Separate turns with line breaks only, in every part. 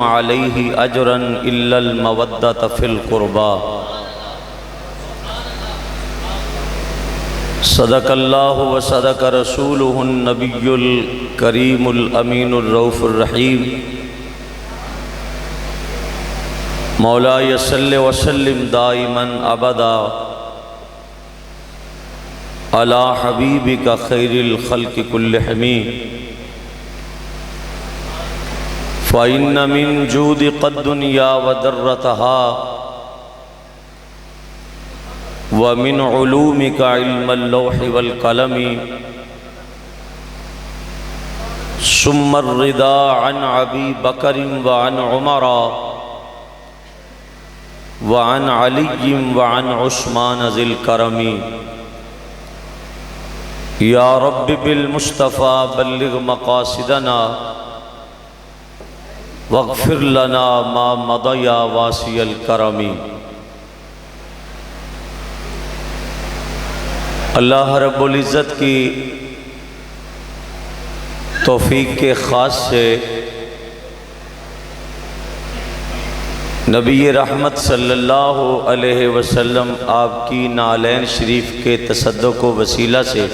अलैहि अजरन इल्लल मवद्दत फिल कुर्बा। सदकल्लाहु व सदक रसूलुहुन नबियुल करीमुल अमीनुर रऊफुर रहीम। मौलाय सल्लि व सल्लिम दाइमन अबदा अला हबीबिका खैरिल खल्क़ि कुल्लिहिम। फ़इन्न मिन जूदि क़द्दुनिया व दर्रतहा व मिन उलूमिका इल्मल लौहि वल क़लमी। सुम्मर रिदा अन अबी बकरिन व अन उमरा व अन अलिय्यिन व अन उस्मान ज़िल करमी। या रब्बि बिल मुस्तफ़ा बल्लिग़ मक़ासिदना वग़फ़िर लना मा मदया वासियल करमी। अल्लाह रब्बुल इज़्ज़त की तौफ़ीक़ के ख़ास से नबी रहमत सल्लल्लाहु अलैहि वसल्लम आपकी नालैन शरीफ के तसद्दुक़ व वसीला से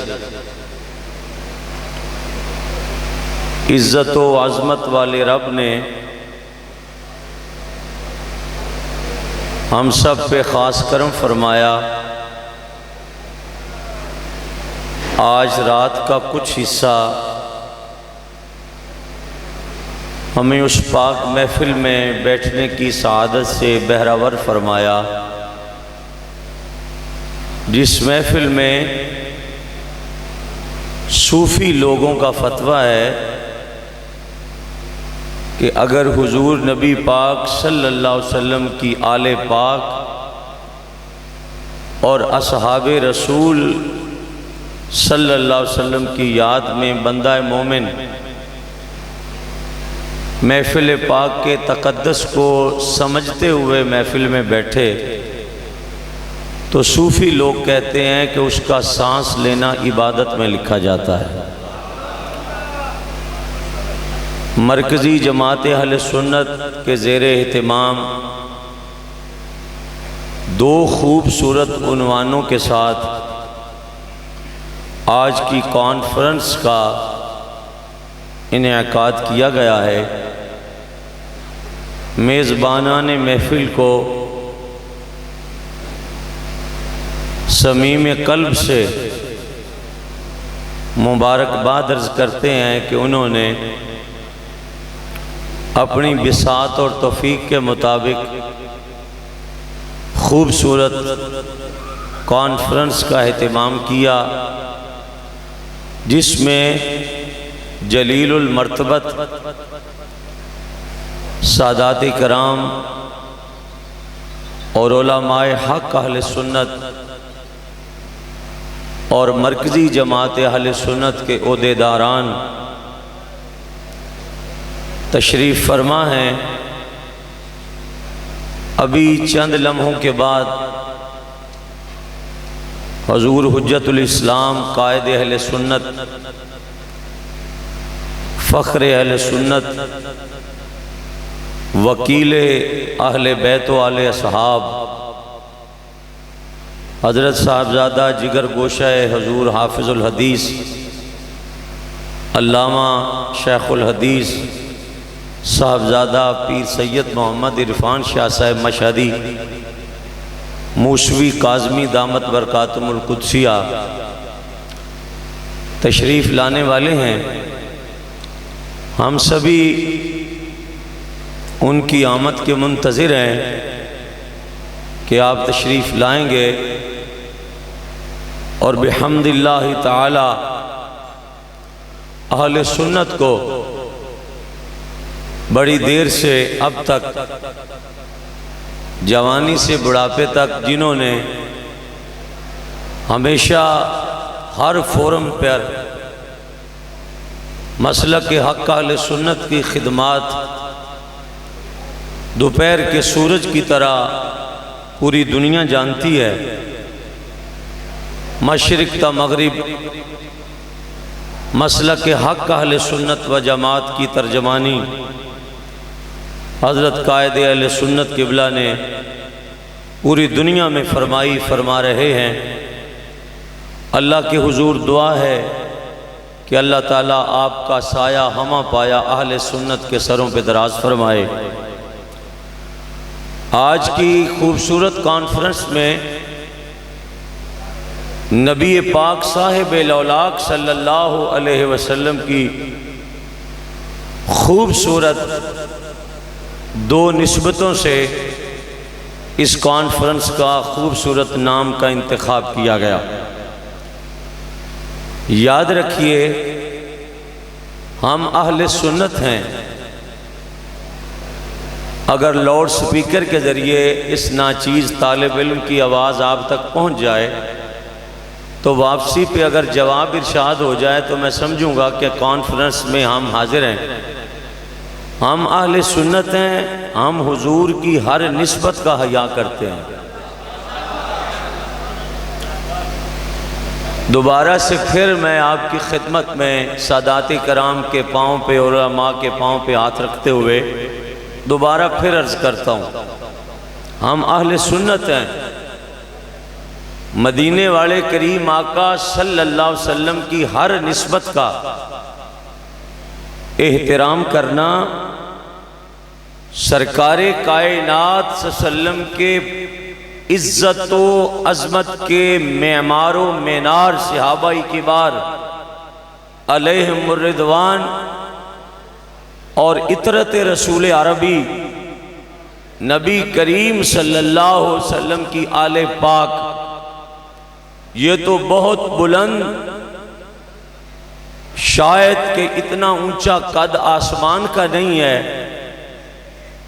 इज़्ज़त व अज़मत वाले रब ने हम सब पे ख़ास करम फरमाया। आज रात का कुछ हिस्सा हमें उस पाक महफिल में बैठने की सआदत से बहरावर फरमाया, जिस महफिल में सूफ़ी लोगों का फतवा है कि अगर हुजूर नबी पाक सल्लल्लाहु अलैहि वसल्लम की आले पाक और असहाबे रसूल सल्लल्लाहु अलैहि वसल्लम की याद में बंदा मोमिन महफिल पाक के तक़द्दुस को समझते हुए महफिल में बैठे तो सूफ़ी लोग कहते हैं कि उसका सांस लेना इबादत में लिखा जाता है। मरकज़ी जमात अहले सुन्नत के ज़ेरे एहतिमाम दो खूबसूरत उन्वानों के साथ आज की कॉन्फ्रेंस का इनेकाद किया गया है। मेज़बानान महफिल को समीम कल्ब से मुबारकबाद अर्ज़ करते हैं कि उन्होंने अपनी बिसात और तौफ़ीक़ के मुताबिक खूबसूरत कॉन्फ्रेंस का एहतिमाम किया, जिसमें जलीलुल मर्तबत सादात कराम और उलमाए हक़ अहले सुन्नत और मरकज़ी जमात अहले सुन्नत के ओहदेदारान तशरीफ़ फरमा हैं। अभी चंद लम्हों के बाद हुज़ूर हुज्जतुल इस्लाम कायद अहले सुन्नत फ़ख्र अहले सुन्नत वकील अहले बैत व आले असहाब हज़रत साहबज़ादा जिगर गोशा हुज़ूर हाफ़िज़ुल हदीस अल्लामा शेखुल हदीस साहबज़ादा पीर सैयद मोहम्मद इरफ़ान शाह साहब मशहदी मूसवी काज़मी दामत बरकातुहुल कुद्सिया तशरीफ़ लाने वाले हैं। हम सभी उनकी आमद के मुंतज़िर हैं कि आप तशरीफ़ लाएंगे और बिहम्दिल्लाहि ताला अहले सुन्नत को बड़ी देर से अब तक जवानी से बुढ़ापे तक जिन्होंने हमेशा हर फोरम पर मसलक के हक़ अहले सुन्नत की खिदमात दोपहर के सूरज की तरह पूरी दुनिया जानती है। मशरिक़ ता मगरिब मसलक के हक़ अहले सुन्नत व जमात की तर्जमानी हज़रत कायदे अहले सुन्नत क़िबला ने पूरी दुनिया में फरमा रहे हैं। अल्लाह के हुजूर दुआ है कि अल्लाह ताला आपका साया हमा पाया अहले सुन्नत के सरों पे दराज फरमाए। आज की खूबसूरत कॉन्फ्रेंस में नबी पाक साहिब लौलाक सल्लल्लाहु अलैहि वसल्लम की खूबसूरत दो निस्बतों से इस कॉन्फ्रेंस का खूबसूरत नाम का इंतखाब किया गया। याद रखिए, हम अहले सुन्नत हैं। अगर लाउड स्पीकर के ज़रिए इस नाचीज़ तालिब इल्म की आवाज़ आप तक पहुंच जाए तो वापसी पे अगर जवाब इरशाद हो जाए तो मैं समझूंगा कि कॉन्फ्रेंस में हम हाजिर हैं। हम अहले सुन्नत हैं, हम हुजूर की हर निस्बत का हया करते हैं। दोबारा से फिर मैं आपकी खिदमत में सादाती कराम के पाँव पे और उलमा के पाँव पे हाथ रखते हुए दोबारा फिर अर्ज़ करता हूँ, हम अहले सुन्नत हैं। मदीने वाले करीम आका सल्लल्लाहु अलैहि वसल्लम की हर निस्बत का एहतराम करना, सरकारे कायनात सल्लल्लाहु अलैहि वसल्लम के इज्जत व अज़मत के मेमार व मीनार सहाबाई किबार अलैहिमुर रिदवान और इतरत रसूल अरबी नबी करीम सल्लल्लाहु अलैहि वसल्लम की आले पाक, ये तो बहुत बुलंद, शायद कि इतना ऊंचा कद आसमान का नहीं है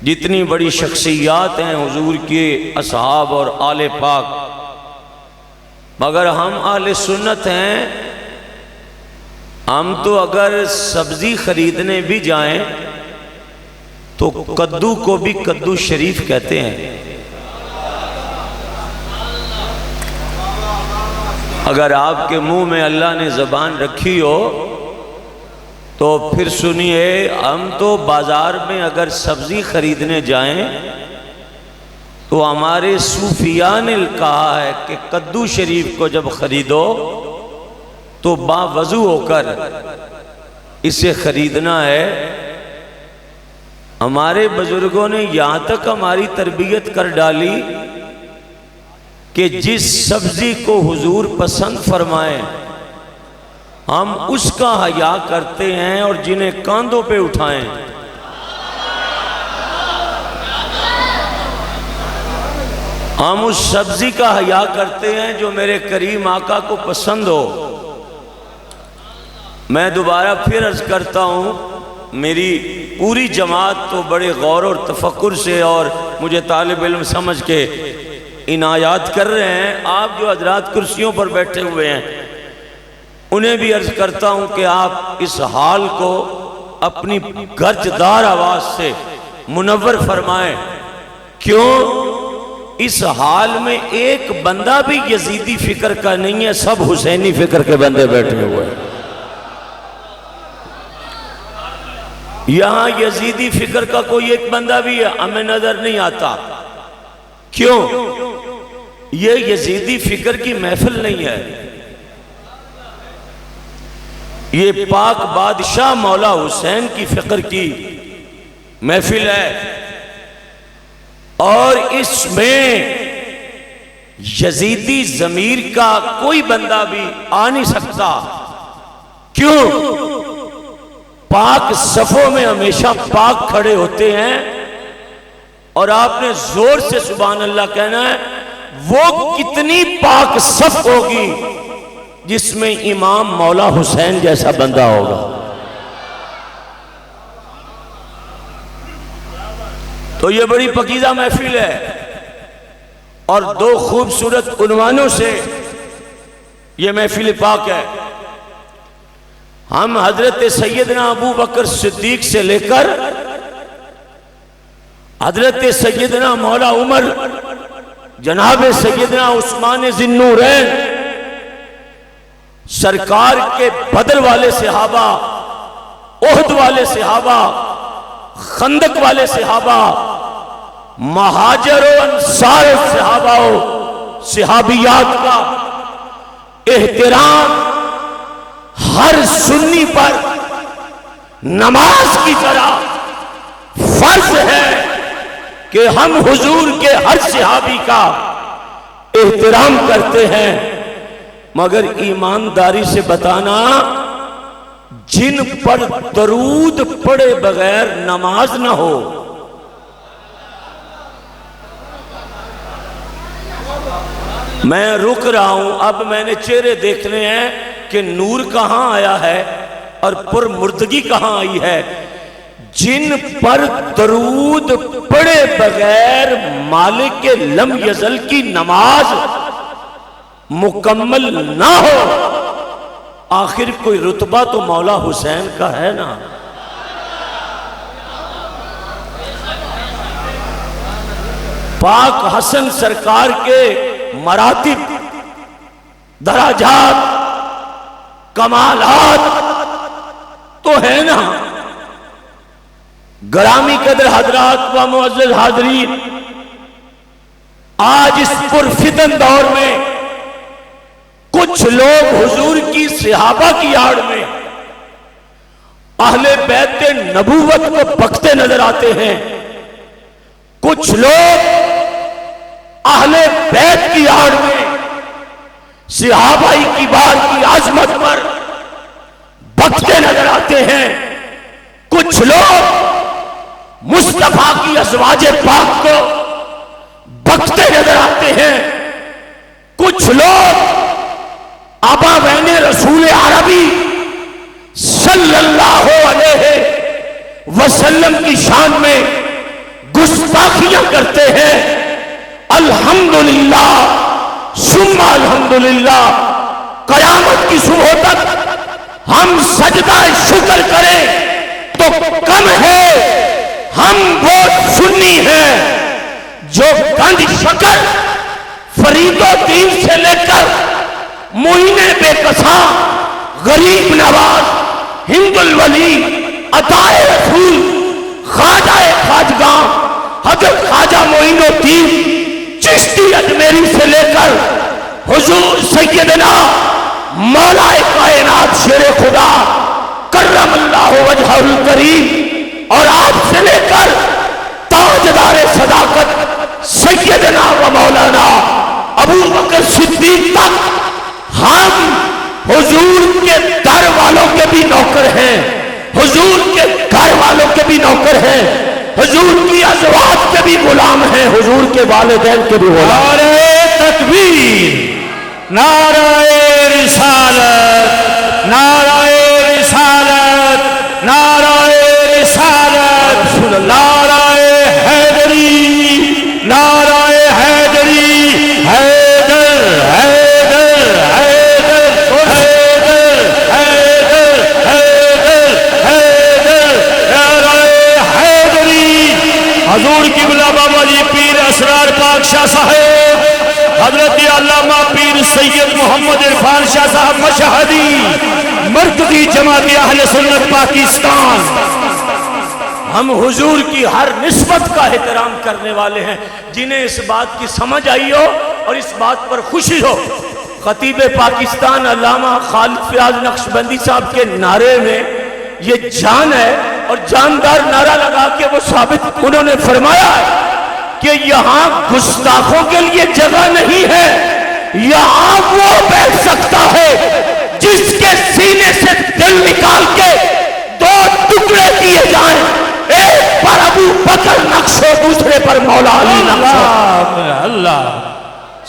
जितनी बड़ी शख्सियात हैं हुजूर के असहाब और आले पाक। मगर हम आले सुन्नत हैं। हम तो अगर सब्जी खरीदने भी जाएं तो कद्दू को भी कद्दू शरीफ कहते हैं। अगर आपके मुंह में अल्लाह ने ज़बान रखी हो तो फिर सुनिए, हम तो बाज़ार में अगर सब्ज़ी ख़रीदने जाएं तो हमारे सूफिया ने कहा है कि कद्दू शरीफ को जब ख़रीदो तो बावज़ू होकर इसे ख़रीदना है। हमारे बुज़ुर्गों ने यहाँ तक हमारी तरबियत कर डाली कि जिस सब्ज़ी को हुजूर पसंद फरमाएं हम उसका हया करते हैं और जिन्हें कांधों पे उठाएं हम उस सब्जी का हया करते हैं जो मेरे करीम आका को पसंद हो। मैं दोबारा फिर अर्ज करता हूँ, मेरी पूरी जमात तो बड़े गौर और तफक्कुर से और मुझे तालिब इल्म समझ के इनायात कर रहे हैं। आप जो हजरात कुर्सियों पर बैठे हुए हैं उन्हें भी अर्ज करता हूं कि आप इस हाल को अपनी गर्जदार आवाज से मुनव्वर फरमाएं। क्यों? इस हाल में एक बंदा भी यजीदी फिक्र का नहीं है, सब हुसैनी फिक्र के बंदे बैठे हुए हैं। यहां यजीदी फिक्र का कोई एक बंदा भी हमें नजर नहीं आता। क्यों? ये यजीदी फिक्र की महफिल नहीं है, ये पाक बादशाह मौला हुसैन की फिक्र की महफिल है। और इसमें यजीदी जमीर का कोई बंदा भी आ नहीं सकता। क्यों? पाक सफों में हमेशा पाक खड़े होते हैं और आपने जोर से सुभान अल्लाह कहना है। वो कितनी पाक सफ होगी जिसमें इमाम मौला हुसैन जैसा बंदा होगा। तो ये बड़ी पकीज़ा महफिल है और दो खूबसूरत उन्वानों से ये महफिल पाक है। हम हजरत सैयदना अबू बकर सिद्दीक से लेकर हजरत सैयदना मौला उमर, जनाब सैयदना उस्मान ज़िन्नूरैन, सरकार के बदर वाले सहाबा, ओहद वाले सहाबा, खंदक वाले सहाबा, महाजर और अंसार सहाबाओ सहाबियात का एहतराम हर सुन्नी पर नमाज की तरह फर्ज है कि हम हुजूर के हर सहाबी का एहतराम करते हैं। मगर ईमानदारी से बताना, जिन पर दरूद पढ़े बगैर नमाज ना हो, मैं रुक रहा हूं। अब मैंने चेहरे देखने हैं कि नूर कहां आया है और पुरमुर्दगी कहां आई है। जिन पर दरूद पढ़े बगैर मालिक के लम यजल की नमाज मुकम्मल ना हो, आखिर कोई रुतबा तो मौला हुसैन का है ना। पाक हसन सरकार के मरातिब, दराजात, कमालात तो है ना। ग्रामी कदर हजरात व मुअज़्ज़ज़ हाज़रीन, आज इस पुरफितन दौर में कुछ लोग हुजूर की सहाबा की आड़ में अहले बैत नबूवत को बकते नजर आते हैं। कुछ लोग अहले बैत की आड़ में सहाबाई की बार की आजमत पर बकते नजर आते हैं। कुछ लोग मुस्तफा की अज़वाजे पाक को बकते नजर आते हैं। कुछ लोग आबा बहने रसूल अरबी सल्लल्लाहु अलैहि वसल्लम की शान में गुस्ताखियां करते हैं। अल्हम्दुलिल्लाह सुम्मा अल्हम्दुलिल्लाह, कयामत की सुबह तक हम सजदा शुक्र करें तो कम है। हम वो सुन्नी हैं जो गंज शक्ल फरीदोद्दीन से लेकर मुइने बेकसा, गरीब नवाज, हिंदुल वली, अताए रसूल, ख्वाजाए खाजगां, हजरत ख्वाजा मोइनुद्दीन चिश्ती अजमेरी से लेकर हुजूर सैयदना मौलाए कायनात शेरे खुदा कर्रमल्लाहु वजहुल करीम, और आपसे लेकर ताजदारे सदाकत सैयदना व मौलाना अबू बकर सिद्दीक तक हम हुजूर के दर वालों के भी नौकर हैं, हुजूर के घर वालों के भी नौकर हैं, हुजूर की अज़वाज के भी गुलाम हैं, हुजूर के वालिदैन के भी गुलाम। नारे तकबीर, नाराए रिसालत, नाराए रिसालत, नाराए रिसालत, नाराए हैदरी, नाराए हैदरी, हैदर हैदर हैदर हैदर हैदर हैदर हैदर, नाराए हैदरी। हजूर किबला बाबा जी पीर असरार पाक शाह साहेब, हजरत अल्लामा पीर सैयद मोहम्मद इरफान शाह साहब मशहदी, मरकजी जमात अहले सुन्नत पाकिस्तान। हम हुजूर की हर निस्बत का एहतराम करने वाले हैं। जिन्हें इस बात की समझ आई हो और इस बात पर खुशी हो, खतीब पाकिस्तान अल्लामा खालिद फयाज नक्शबंदी साहब के नारे में ये जान है, और जानदार नारा लगा के वो साबित उन्होंने फरमाया कि यहाँ गुस्ताखों के लिए जगह नहीं है, यहाँ वो बैठ सकता है जिसके सीने से दिल निकाल के दो टुकड़े किए जाएं, एक पर अबू बकर नक्शो, दूसरे पर मौला अली नक्शो। अल्लाह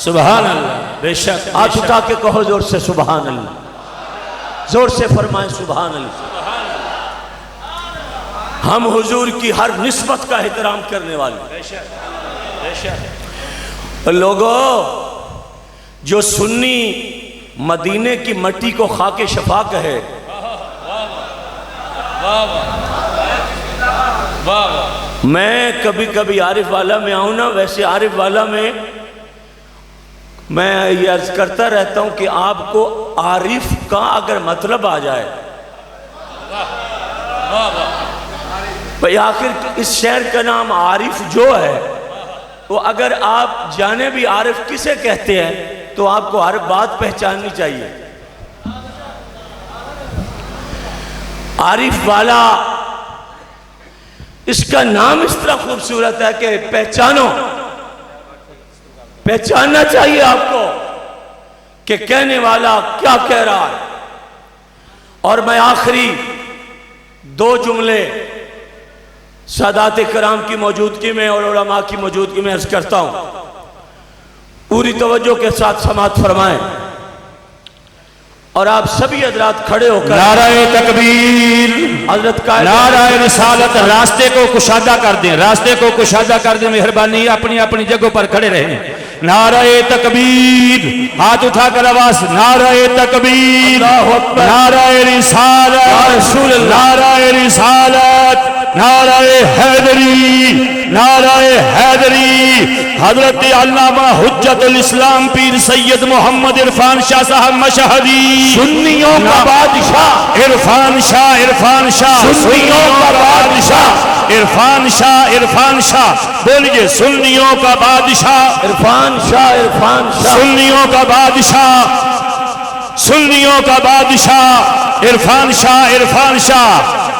सुभान अल्लाह। बेशक हाथ उठा के कहो जोर से सुभान अल्लाह, जोर से फरमाएं सुभान अल्लाह। हम हुजूर की हर निस्बत का एहतराम करने वाले लोगों, जो सुन्नी मदीने की मट्टी को खाके शफा कहे, मैं कभी कभी आरिफ वाला में आऊँ ना, वैसे आरिफ वाला में मैं ये अर्ज करता रहता हूँ कि आपको आरिफ का अगर मतलब आ जाए भाई आखिर इस शहर का नाम आरिफ जो है, तो अगर आप जाने भी आरिफ किसे कहते हैं तो आपको हर बात पहचाननी चाहिए। आरिफ वाला, इसका नाम इस तरह खूबसूरत है कि पहचानना चाहिए आपको कि कहने वाला क्या कह रहा है। और मैं आखिरी 2 जुमले सादात कराम की मौजूदगी में और उलमा की मौजूदगी में अर्ज करता हूं, पूरी तवज्जो के साथ समाअत फरमाएं और आप सभी हजरात खड़े होकर
नाराए तकबीर,
हजरत का
नाराए रिसालत, रास्ते को कुशादा कर दें, रास्ते को कुशादा कर दें। मेहरबानी अपनी अपनी जगहों पर खड़े रहें। नाराए तकबीर, हाथ उठाकर आवाज, नाराए तकबीर, नाराए रिसालत, नाराए रिसालत, नाराए हैदरी, नाराए हैदरी। हजरत अल्लामा हुज्जतुल इस्लाम पीर सैयद मोहम्मद इरफान शाह साहब मशहदी,
सुन्नियों का बादशाह
इरफान शाह, इरफान शाह,
सुन्नियों का बादशाह,
इरफान शाह, इरफान शाह, बोलिए सुन्नियों का बादशाह,
इरफान शाह, इरफान शाह,
सुन्नियों का बादशाह, सुन्नियों का बादशाह, इरफान शाह, इरफान शाह।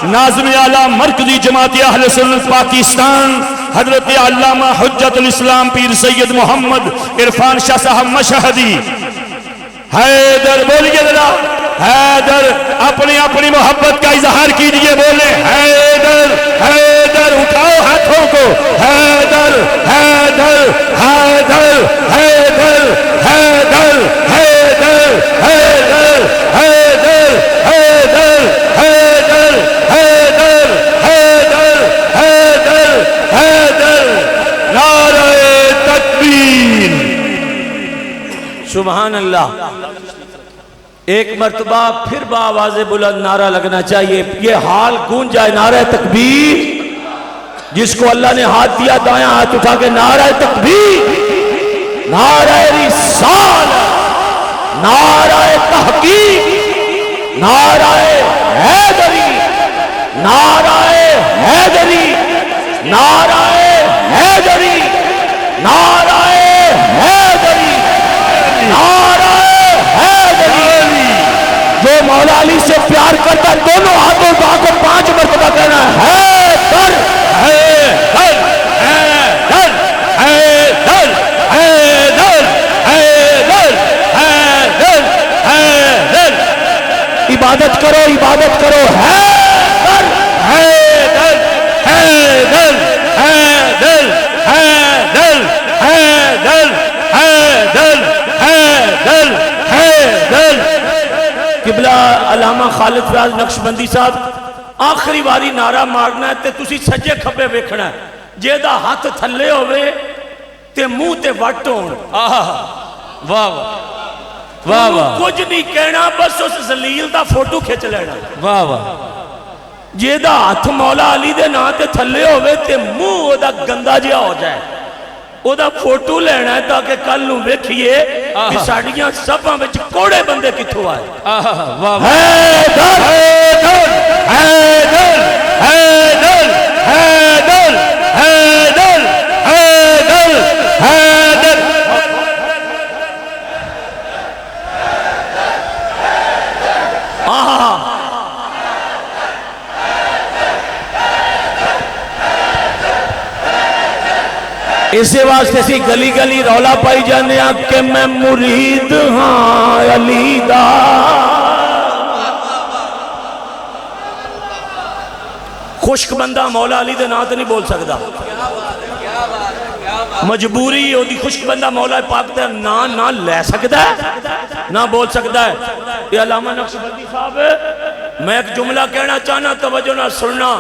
नाज़िम आला मरकज़ी जमात अहले सुन्नत पाकिस्तान हजरत अल्लामा हुज्जतुल इस्लाम पीर सैयद मोहम्मद इरफान शाह साहब मशहदी। हैदर, बोलिए जरा हैदर, अपनी अपनी मोहब्बत का इजहार कीजिए, बोले हैदर, हैदर, उठाओ हाथों को, हैदर, हैदर, हैदर, हैदर, हैदर, हैदर, हैदर, हैदर, हैदर, हैदर, हैदर, हैदर, हैदर, हैदर। नारे तकबीर,
सुभान अल्लाह। एक मर्तबा फिर बावाज़े बुलंद नारा लगना चाहिए, ये हाल गूंज जाए, नारा तकबीर। जिसको अल्लाह ने हाथ दिया दायां हाथ उठा के नारा तकबीर, नारा रिसालत, नारा तहकीक, नारा हैदरी, नारा हैदरी, नारा हैदरी, नारा हैदरी, नारा हैदरी। जो मौला अली से प्यार करता दोनों हाथों को आकर 5 मरतबा कहना है हैदर, हैदर, हैदर, हैदर, हैदर, हैदर, हैदर, हैदर। इबादत करो, इबादत करो, हैदर,
हैदर, हैदर, हैदर, हैदर, हैदर, हैदर, हैदर, हैदर।
किबला अल्लामा खालिद फयाज नक्शबंदी साहब, आखिरी बारी नारा मारना है ते तुसी सज्जे खब्बे वेखना है, जेदा हाथ थल्ले होवे ते मुंह ते वट होण।
वाह वाह वाह,
कुछ नहीं कहना, बस उस जलील दा फोटो खिंच लेना।
वाह वाह।
जेदा हाथ मौला अली दे नां ते थल्ले होवे ते मुंह ओदा गंदा जिहा हो जाए, ओदा फोटो लेना है ताकि कल नूं वेखिए कि साडियां सभां विच कोड़े बंदे कित्थों आए।
वाह,
हैदर,
हैदर, हैदर, हैदर, हैदर, हैदर, हैदर, हैदर।
इसे वास्ते सी गली गली रौला पाई जाने कि मैं मुरीद हाँ अली दा। खुश्क बंदा मौला अली दे नां ते नहीं बोल सकता, मजबूरी ओदी। खुश्क बंदा मौला पाक दा नां ना ले सकता है, ना बोल सकता है। ये अल्लामा नक्शबंदी साहब, मैं एक जुमला कहना चाहना, तवज्जो ना सुनना।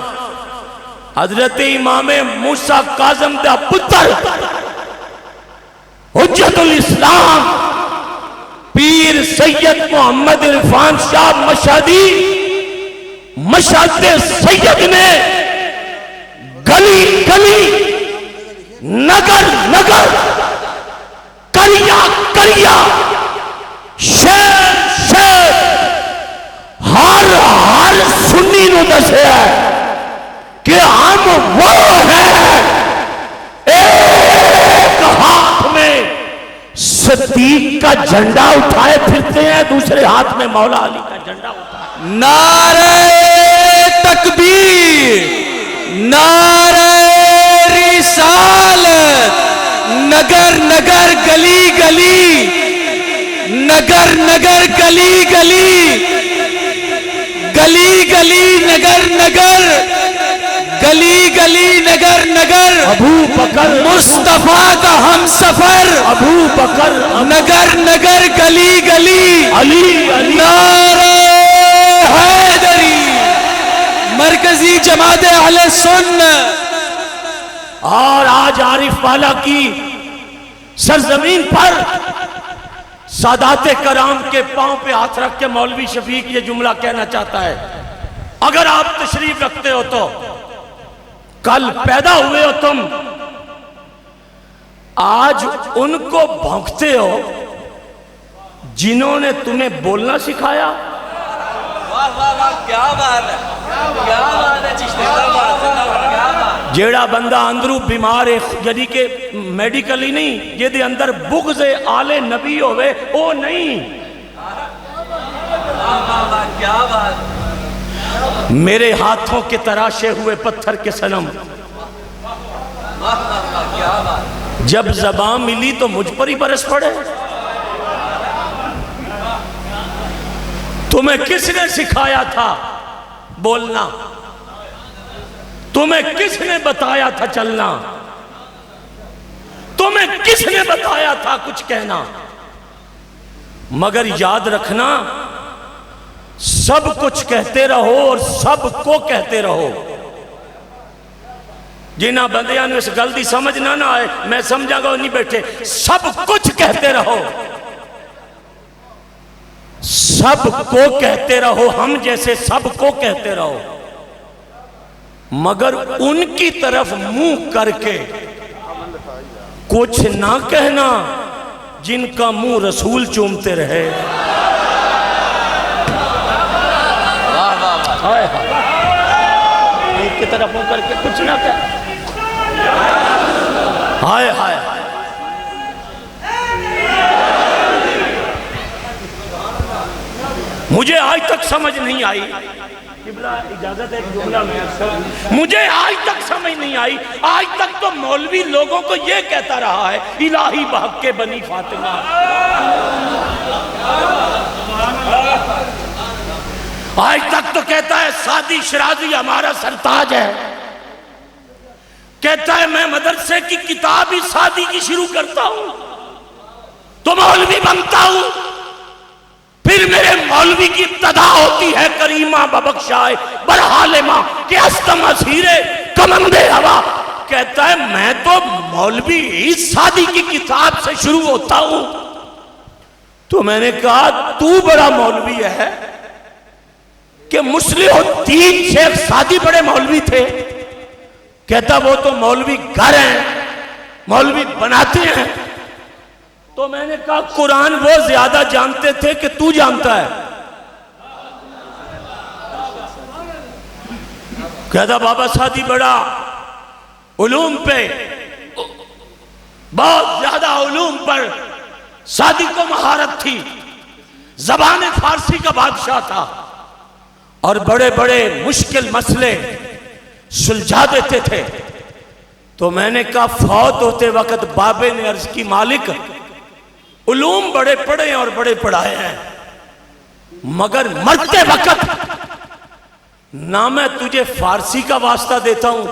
हजरत इमाम मूसा काज़म दा पुत्र हुज्जतुल इस्लाम पीर सैयद मोहम्मद इरफान शाह मशहदी, मशहद सैयद ने गली गली, नगर नगर, करिया करिया, शहर शहर, हर हर सुन्नी नूं दस्सिया कि हम
सिद्दीक का झंडा उठाए फिरते हैं, दूसरे हाथ में मौला अली का झंडा उठाए।
नारे तकबीर, नारे रिसालत, नगर नगर गली गली, नगर नगर गली गली, गली गली नगर नगर, गली गली नगर नगर,
अबू बकर
मुस्तफा का हम सफर,
अबू बकर
नगर नगर गली गली,
अली अली।
नारे हैदरी, मरकजी जमात अहले सुन्नत।
और आज आरिफ वाला की सरजमीन पर सादाते कराम के पांव पे हाथ रख के मौलवी शफीक ये जुमला कहना चाहता है, अगर आप तशरीफ रखते हो तो कल पैदा हुए हो तुम, आज उनको भौंकते हो जिन्होंने तुम्हें बोलना सिखाया।
वाह वाह वाह, क्या बात है, क्या बात है चिश्ती, क्या बात है।
जेड़ा बंदा अंदरू बीमार है, यानी कि मेडिकली नहीं, जिहदे अंदर बुग़्ज़ आले नबी होवे ओ नहीं।
क्या बात,
मेरे हाथों के तराशे हुए पत्थर के सनम,
क्या बात।
जब ज़बान मिली तो मुझ पर ही बरस पड़े। तुम्हें किसने सिखाया था बोलना? तुम्हें किसने बताया था चलना? तुम्हें किसने बताया था कुछ कहना? मगर याद रखना, सब कुछ कहते रहो और सबको कहते रहो। जिन्ना बंदियां ने इस गल की समझ ना आए, मैं समझागा नहीं बैठे, सब कुछ कहते रहो, सबको कहते रहो, हम जैसे सबको कहते रहो, मगर उनकी तरफ मुंह करके कुछ ना कहना जिनका मुंह रसूल चूमते रहे। हाय हाय, उनकी तरफ मुंह करके कुछ ना कह। हाय हाय हाय, मुझे आज तक समझ नहीं आई, इजाजत है जुमला में, मुझे आज तक समझ नहीं आई, आज तक तो मौलवी लोगों को यह कहता रहा है इलाही बहक के बनी फातिमा। आज तक तो कहता है सादी शराजी हमारा सरताज है, कहता है मैं मदरसे की किताब ही सादी की शुरू करता हूं तो मौलवी बनता हूं, फिर मेरे मौलवी की इब्तदा होती है करीमा बबख्शाए बरहालिमा के अस्तम असीरे कमंदे हवा। कहता है मैं तो मौलवी ही सादी की किताब से शुरू होता हूं। तो मैंने कहा तू बड़ा मौलवी है कि मुस्लिहुद्दीन शेख सादी बड़े मौलवी थे? कहता वो तो मौलवी घर हैं, मौलवी बनाते हैं। तो मैंने कहा कुरान वो ज्यादा जानते थे कि तू जानता है? कहता बाबा सादी बड़ा उलूम पे, बहुत ज्यादा उलूम पर सादी को महारत थी, जबान फारसी का बादशाह था और बड़े बड़े मुश्किल मसले सुलझा देते थे। तो मैंने कहा फौत होते वक्त बाबे ने अर्ज की मालिक उलूम बड़े पढ़े और बड़े पढ़ाए हैं, मगर मरते वक्त ना मैं तुझे फारसी का वास्ता देता हूं,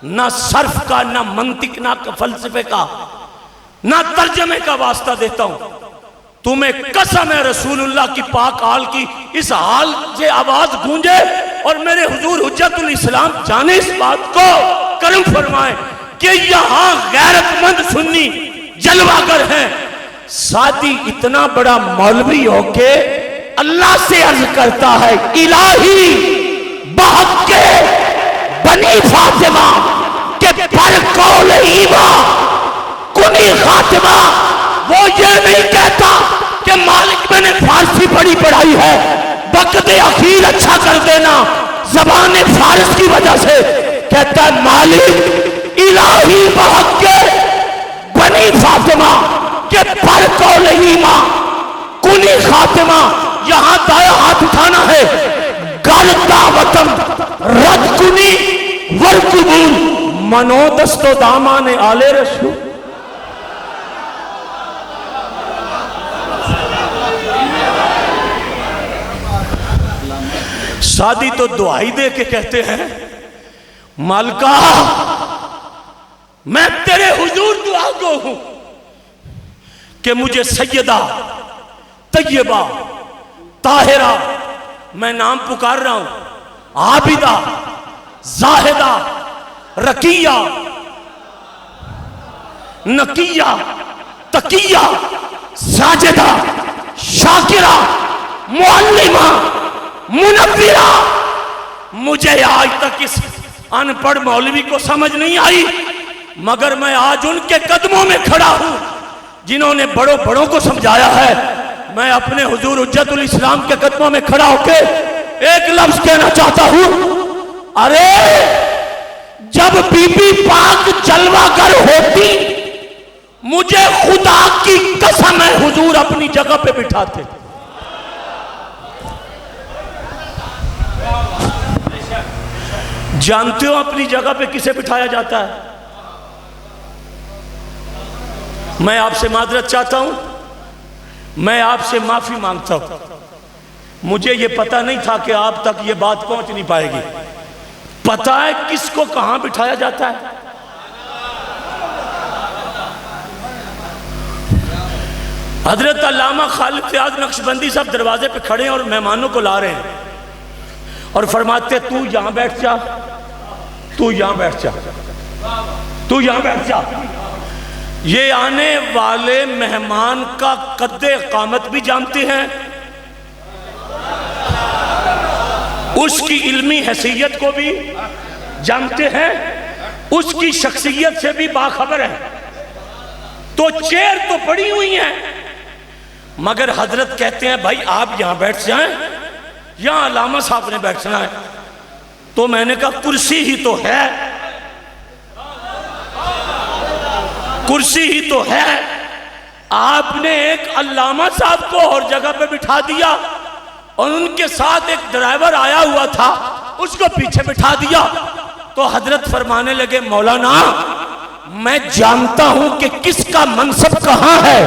ना सर्फ का, ना मंतिक, ना फलसफे का, ना तर्जमे का वास्ता देता हूं। तुम्हें कसम है रसूलुल्लाह की पाक आल की, इस हाल से आवाज गूंजे और मेरे हुजूर हुज्जतुल इस्लाम जाने इस बात को करम फरमाए कि यहां गैरतमंद सुन्नी जलवागर हैं। सादी इतना बड़ा मौलवी होके अल्लाह से अर्ज करता है इलाही बहक के बनी फातिमा के पर कौल ईमा कुनी खातिमा। वो ये नहीं कहता कि मालिक मैंने फारसी पढ़ी पढ़ाई है, वक्त अखीर अच्छा कर देना जबान फारस की वजह से। कहता है मालिक इलाही बहक के बनी फातिमा कि पर कौलहीमा कुली खातिमा, यहां दाया हाथ उठाना है, गर दावतम रद कुनी वर कुबूल, मनो दस्तो दामाने आले रसूल। शादी तो दुआई दे के कहते हैं, मालिका मैं तेरे हुजूर दुआ गो हूं कि मुझे सैयदा तैयबा ताहिरा, मैं नाम पुकार रहा हूं, आबिदा जाहिदा रकिया नकिया तकिया साजिदा शाकिरा मुअल्लिमा मुनव्विरा। मुझे आज तक इस अनपढ़ मौलवी को समझ नहीं आई, मगर मैं आज उनके कदमों में खड़ा हूं जिन्होंने बड़ों बड़ों को समझाया है। मैं अपने हुजूर हुज्जतुल इस्लाम के कदमों में खड़ा होकर एक लफ्ज कहना चाहता हूं, अरे जब बीबी पाक जलवागर होती, मुझे खुदा की कसम है हुजूर अपनी जगह पे बिठाते। जानते हो अपनी जगह पे किसे बिठाया जाता है? मैं आपसे माजरत चाहता हूं, मैं आपसे माफी मांगता हूं, मुझे यह पता नहीं था कि आप तक यह बात पहुंच नहीं पाएगी। पता है किसको कहां बिठाया जाता है? हजरत अल्लामा खालिद रियाज नक्शबंदी साहब दरवाजे पे खड़े हैं और मेहमानों को ला रहे हैं और फरमाते तू यहां बैठ जा, तू यहां बैठ जा, तू यहां बैठ जा। ये आने वाले मेहमान का कद्दे कामत भी जानते हैं, उसकी इल्मी हैसियत को भी जानते हैं, उसकी शख्सियत से भी बाखबर है। तो चेयर तो पड़ी हुई है, मगर हजरत कहते हैं भाई आप यहां बैठ जाएं, यहां अल्लामा साहब ने बैठना है। तो मैंने कहा कुर्सी ही तो है, कुर्सी ही तो है। आपने एक अल्लामा साहब को और जगह पे बिठा दिया और उनके साथ एक ड्राइवर आया हुआ था, उसको पीछे बिठा दिया। तो हजरत फरमाने लगे मौलाना मैं जानता हूं कि किसका मनसब कहां है।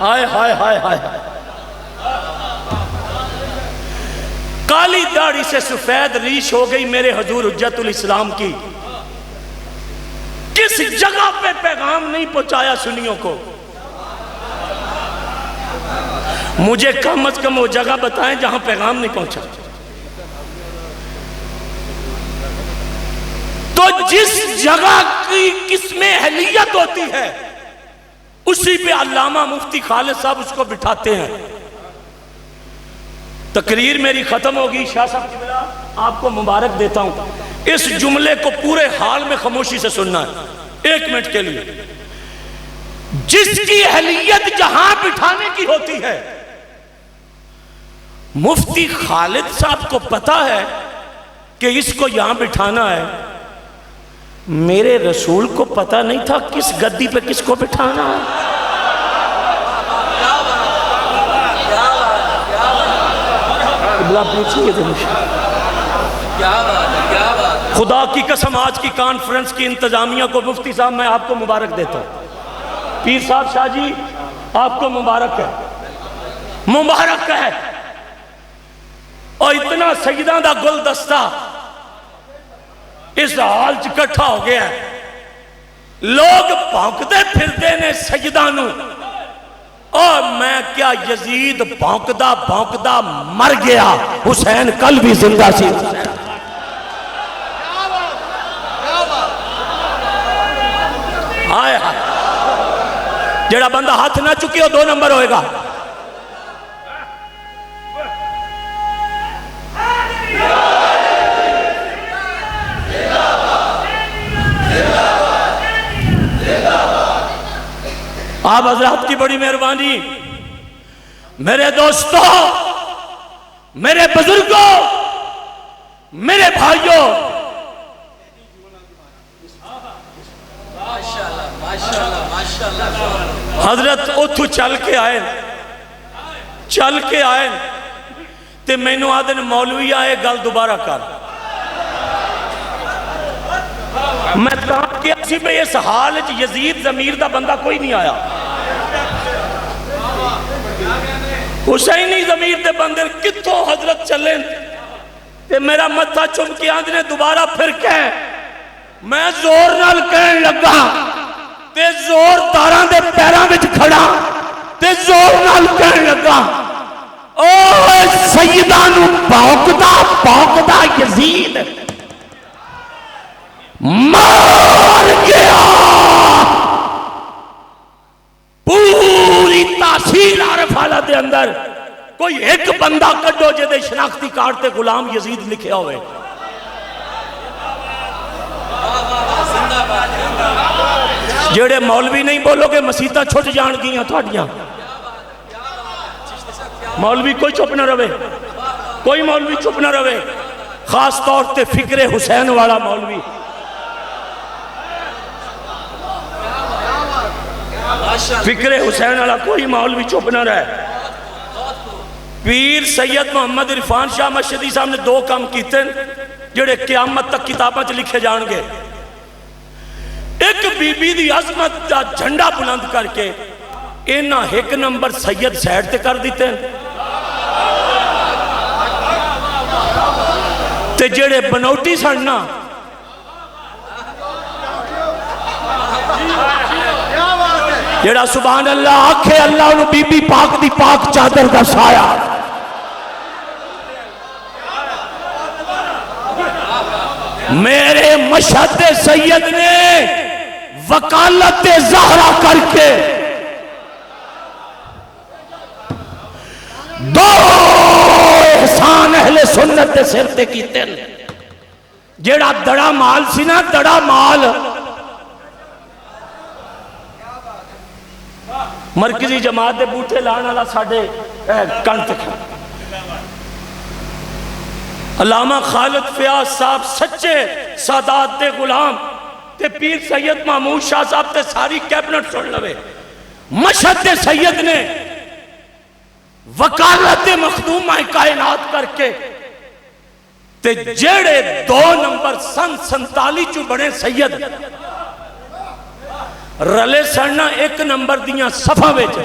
हाय हाय हाय हाय, काली दाढ़ी से सफेद रीश हो गई मेरे हुजूर हुज्जतुल इस्लाम की। किस जगह पे पैगाम नहीं पहुंचाया सुन्नियों को? मुझे कम से कम वो जगह बताएं जहां पैगाम नहीं पहुंचा। तो जिस जगह की किसमें अहलियत होती है उसी पे अल्लामा मुफ्ती खालिद साहब उसको बिठाते हैं। तकरीर मेरी खत्म होगी, शाह साहब की बिला आपको मुबारक देता हूं। इस जुमले को पूरे हाल में खामोशी से सुनना है 1 मिनट के लिए। जिसकी अहलियत जहां बिठाने की होती है, मुफ्ती खालिद साहब को पता है कि इसको यहां बिठाना है। मेरे रसूल को पता नहीं था किस गद्दी पे किसको बिठाना है। खुदा की कसम आज की कॉन्फ्रेंस की इंतजामिया को मुफ्ती साहब मैं आपको मुबारक देता हूं। पीर साहब शाह जी आपको मुबारक है, मुबारक है। और इतना सजदा दा गुलदस्ता इस हाल च इकट्ठा हो गया है, लोग भौंकते फिरते ने सजदा नू। और मैं क्या यजीद भौंकदा भौंकदा मर गया, हुसैन कल भी जिंदा सी। हाय हाय, जेड़ा बंदा हाथ ना चुके हो 2 नंबर होएगा। आप हजरात की बड़ी मेहरबानी। मेरे दोस्तों, मेरे बुजुर्गों, मेरे भाइयों, हजरत उथू चल के आए ते मैनू आदन मौलवी आए गल दोबारा कर। मैं क्या सी भाई इस हाल च यजीद जमीर का बंदा कोई नहीं आया। हुसैनी जमीर के बंदे कितों हजरत चले ते मेरा मत्था चुम के आंदे दोबारा फिर कह। मैं जोर नाल कहन लगा ते जोरदारां दे पैरां विच खड़ा ते जोर नाल कहन लगा ओ सैयदां नू भौंकदा यजीद मार गया। पूरी तहसील आरफाला दे अंदर कोई एक बंदा कड्डो जिहदे शनाख्ती कार्ड ते गुलाम यजीद लिखिया होवे। जेड़े मौलवी नहीं बोलोगे मसीता छुट जाणगियां तुहाडियां। मौलवी कोई चुप ना रहे, कोई मौलवी चुप ना रहे, खास तौर पे फिक्रे हुसैन वाला मौलवी। फिक्रे हुसैन वाला कोई मौलवी चुप ना रहे। पीर सैयद मोहम्मद इरफान शाह मशहदी साहब ने दो काम किए जेड़े क़यामत तक किताबों च लिखे जाएंगे। एक बीबी दी अजमत का झंडा बुलंद करके इन्हां एक नंबर सैयद साइड ते कर दिते ते जेड़े बनौटी सन ना जेड़ा सुभान अल्लाह आखे अल्लाह उन्हें बीबी पाक दी पाक चादर दा साया। मेरे मशहद सैयद ने वकालत ज़हरा करके दो एहसान अहले सुन्नत दे सिर ते कीते। जेड़ा दड़ा माल सी ना दड़ा माल मरकजी जमात के बूटे लाने वाला साडे कंठ अलामा खालिद फयाज साहब सच्चे सादात दे गुलाम ते पीर सैयद महमूद शाह साहब ते सारी कैबिनेट सुन लवे। मशहद सैयद ने वकालत मखदूमा कायनात करके ते जेड़े 2 नंबर सन 47 चू बने सैयद रले सड़ना 1 नंबर दियां सफा विच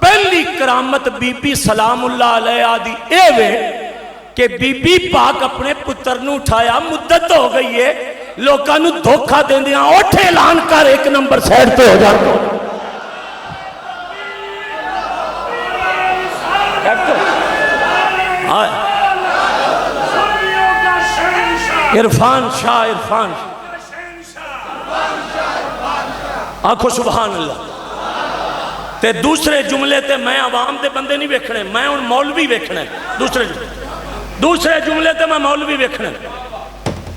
पहली करामत बीबी सलामुल्लाह अलैहा दी ए वे कि बीबी पाक अपने पुत्र नू उठाया। मुद्दत हो गई है लोगों नू धोखा देंदियां उठ ऐलान कर 1 नंबर साइड पे हो जा। इरफान शाह आखो सुभान अल्लाह। ते दूसरे जुमले ते मैं आवाम दे बंदे नहीं वेखने, मैं हुण मौलवी वेखने। दूसरे जुमले ते मैं मौलवी वेखने।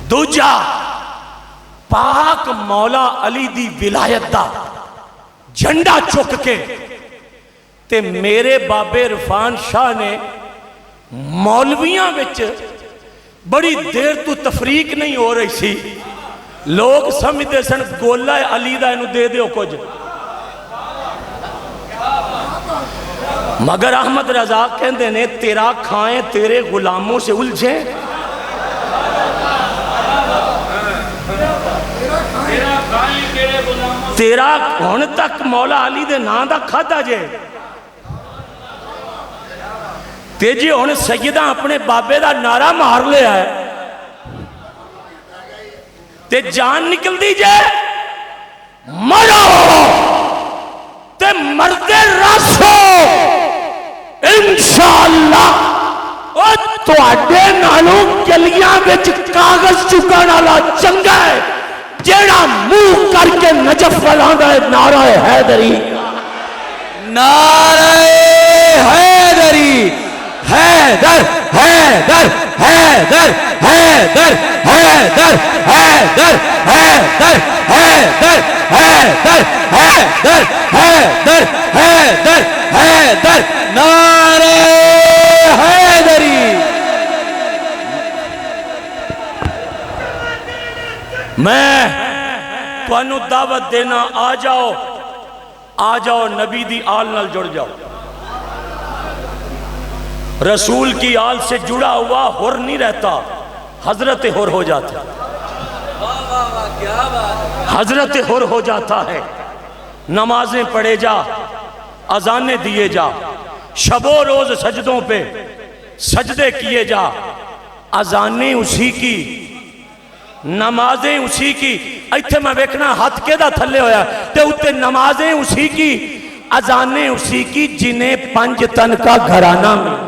दूजा पाक मौला अली दी विलायत दा झंडा चुक के ते मेरे बाबे इरफान शाह ने मौलवियां विच बड़ी देर तो तफरीक नहीं हो रही सी। लोग समझते सन गोला अली दा इनू दे दियो कुछ, मगर अहमद रजा कहते ने तेरा खाए तेरे गुलामों से उलझे। तेरा हुण तक मौला अली दे नां दा खादा जे ते जी हुण सैयदा अपने बाबे दा नारा मार लिया है ते जान निकलती जे मरो ते मरदे रसो इंशाअल्लाह। और तुहाडे नालों गलियां विच कागज चुकण वाला चंगा है जेड़ा मुंह करके नजफ फैलांदा है नारा हैदरी।
नारा हैदरी हैदर हैदर हैदर हैदर हैदर हैदर हैदर हैदर हैदर हैदर हैदर हैदर हैदर नारे हैदरी। मैं
तुहानू दावत देना, आ जाओ नबी दी आल नाल जुड़ जाओ। रसूल की आल से जुड़ा हुआ हुर नहीं रहता, हजरत हुर हो जाता,
वाह वाह वाह क्या बात।
हजरत हुर हो जाता है। नमाजें पढ़े जा, अजाने दिए जा, शबो रोज सजदों पे सजदे किए जा, अजाने उसी की, नमाजें उसी की। इत्थे मैं वेखना हथ केदा थले होया ते उत्ते नमाजें उसी की, अजाने उसी की, जिन्हें पंज तन का घराना मिला।